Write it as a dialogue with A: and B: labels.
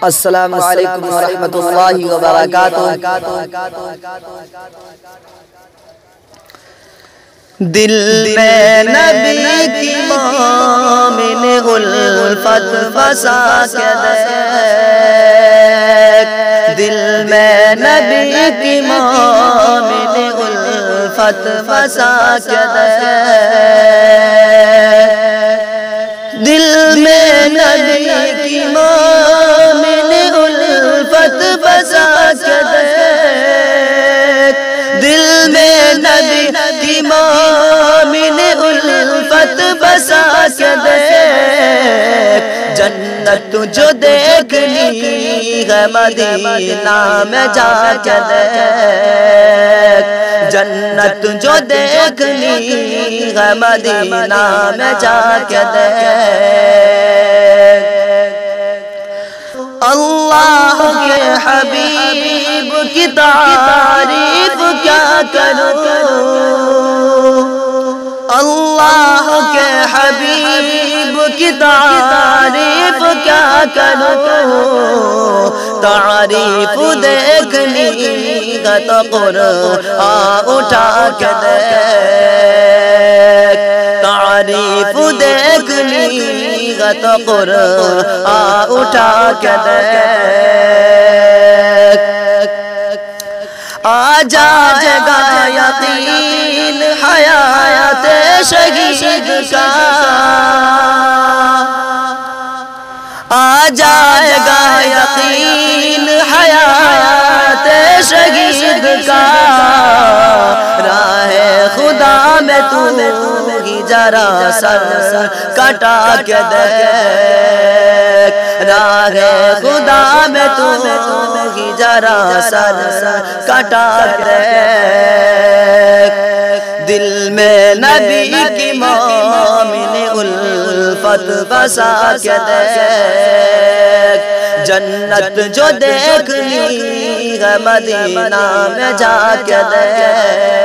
A: السلام علیکم ورحمۃ اللہ وبرکاتہ۔ دل میں نبی کی مومن الفت بسا کے دیکھ، دل میں نبی کی مومن الفت بسا کے دیکھ، دل میں نبی کی مومن الفت بسا کے دیکھ، دل میں نبی کی مومن الفت بسا کے دیکھ، جنت جو دیکھنی ہے مدینہ میں جا کے دیکھ، جنت جو دیکھنی ہے مدینہ میں جا کے دیکھ۔ اللہ کے حبیب کی تعریف کیا کروں، اللہ کے حبیب کی تعریف کیا کروں، تعریف دیکھنی ہے تو قرآن اٹھا کے دیکھ، تعریف دیکھنی ہے تو قرآن اٹھا کے دیکھ، آ جائے گا یقین حیات شہید کا، آ جائے گا یقین حیات شہید کا، راہ خدا میں تو ہی ذرا سر کٹا کے دیکھ، راہ خدا میں تو ہی ذرا سر کٹا کے دیکھ، دل میں نبی کی مومن الفت بسا کے دیکھ، جنت جو دیکھنی ہے مدینہ میں جا کے دیکھ۔